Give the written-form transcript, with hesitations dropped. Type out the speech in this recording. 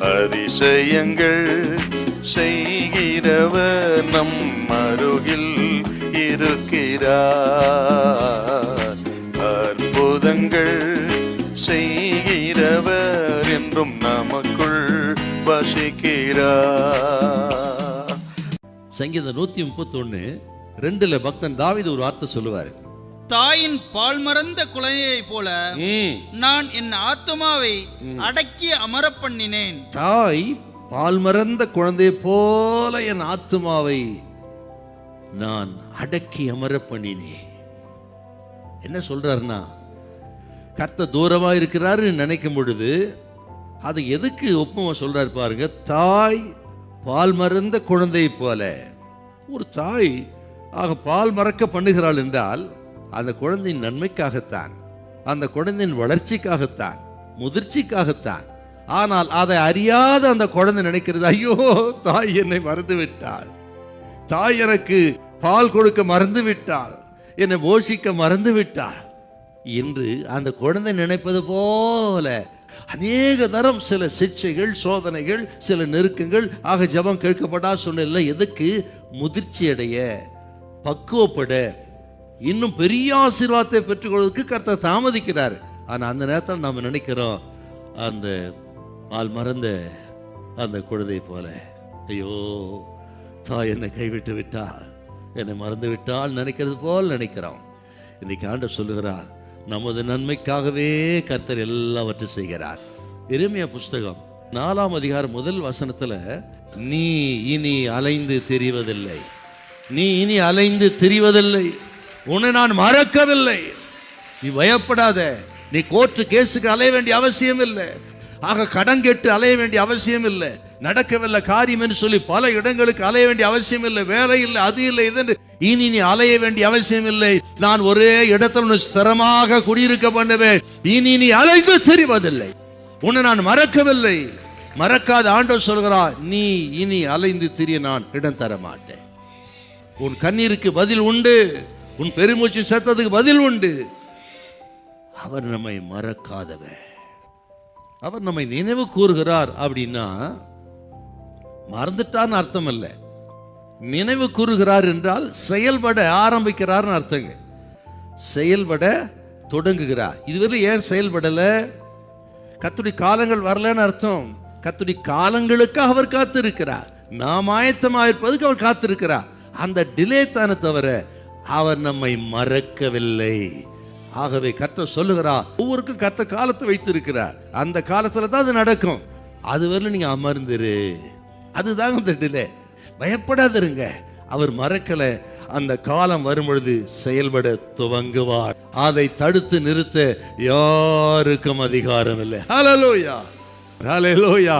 அதிசயங்கள் செய்கிறவர் நம் அருகில் இருக்கிறார். அற்புதங்கள் செய்கிறவர் என்றும் நமக்குள் வசிக்கிறார். சங்கீதம் 131:2 பக்தன் தாவீது ஒரு வார்த்தை சொல்லுவாரு. தாயின் பால் மறந்த குழந்தையை போல நான் என் ஆத்துமாவை அடக்கி அமர பண்ணினேன். தாய் பால் மறந்த குழந்தையை போல என் ஆத்துமாவை நான் அடக்கி அமர பண்ணினேன். என்ன சொல்றாருன்னா, கர்த்தர் தூரமா இருக்கிறாரு நினைக்கும் பொழுது அது எதுக்கு ஒப்புமை சொல்றாரு பாருங்க. தாய் பால் மறந்த குழந்தை போல. ஒரு தாய் ஆக பால் மறக்க பண்ணுகிறாள் என்றால் அந்த குழந்தையின் நன்மைக்காகத்தான், அந்த குழந்தையின் வளர்ச்சிக்காகத்தான், முதிர்ச்சிக்காகத்தான். ஆனால் அதை அறியாத அந்த குழந்தை நினைக்கிறது, ஐயோ தாய் என்னை மறந்து விட்டாள், தாய் எனக்கு பால் கொடுக்க மறந்து விட்டாள், என்னை போஷிக்க மறந்து விட்டாள் என்று அந்த குழந்தை நினைப்பது போல அநேக தரம் சில சிக்ஷைகள், சோதனைகள், சில நெருக்கங்கள். ஆக ஜெபம் கேட்கப்பட்டா சொன்ன எதுக்கு? முதிர்ச்சி அடைய, பக்குவப்பட, இன்னும் பெரிய ஆசீர்வாதத்தை பெற்றுக்கொள்வதற்கு கர்த்தர் தாமதிக்கிறார். ஆனால் அந்த நேரத்தில் நாம் நினைக்கிறோம், அந்த பால் மறந்த அந்த குழந்தை போல, ஐயோ தாய் என்னை கைவிட்டு விட்டாள், என்னை மறந்து விட்டால் நினைக்கிறது போல் நினைக்கிறோம். இன்னைக்கு ஆண்டவர் சொல்லுகிறார், நமது நன்மைக்காகவே கர்த்தர் எல்லாவற்றையும் செய்கிறார். எரேமியா புஸ்தகம் 4ஆம் அதிகாரம் 1 வசனத்துல, நீ இனி அலைந்து திரிவதில்லை, நீ இனி அலைந்து திரிவதில்லை, உன்னை நான் மறக்கவில்லை, நீ பயப்படாத, நீ கோர்ட்டு கேஸுக்கு அலைய வேண்டிய அவசியம் இல்லை, ஆக கடன் கேட்டு அலைய வேண்டிய அவசியம் இல்லை, நடக்கவில்லை காரியம் என்று சொல்லி பல இடங்களுக்கு அலைய வேண்டிய அவசியம் இல்லை, வேலை இல்லை, அது இல்லை, இது இனி நீ அலைய வேண்டிய அவசியம் இல்லை, நான் ஒரே இடத்துல ஸ்திரமாக குடியிருக்க பண்ணுவேன், இனி நீ அலைந்து திரிவதில்லை, உன்னை நான் மறக்கவில்லை. மறக்காத ஆண்டவர் சொல்கிறார், நீ இனி அலைந்து திரிய நான் இடம் தர மாட்டேன். உன் கண்ணீருக்கு பதில் உண்டு, உன் பெருமூச்சு சத்தத்துக்கு பதில் உண்டு. அவர் நம்மை மறக்காதவர், அவர் நம்மை நினைவு கூறுகிறார். அப்படின்னா மறந்துட்டார்னு அர்த்தம் இல்லை. நினைவு கூறுகிறார் என்றால் செயல்பட ஆரம்பிக்கிறார்னு அர்த்தங்க. செயல்பட தொடங்குகிறார். இதுவரை ஏன் செயல்படல? கர்த்தருடைய காலங்கள் வரலன்னு அர்த்தம். கர்த்தருடைய காலங்களுக்காக அவர் காத்திருக்கிறார். நாம் ஆயத்தமாயிருப்பதுக்கு அவர் காத்திருக்கிறார். அந்த டிலே தானே தவிர அவர் நம்மை மறக்கவில்லை. ஆகவே கர்த்தர் சொல்லுகிறார், ஒவ்வொருக்கும் கர்த்தர் காலத்தை வைத்திருக்கிறார். அந்த காலத்துல தான் அது நடக்கும். அதுவரை நீங்க அமர்ந்துரு. அதுதாங்க அந்த டிலே. பயப்படாதிருங்க, அவர் மறக்கல. அந்த காலம் வரும் பொழுது செயல்பட துவங்குவார். அதை தடுத்து நிறுத்த யாருக்கும் அதிகாரம் இல்லை. ஹல்லேலூயா, ஹல்லேலூயா.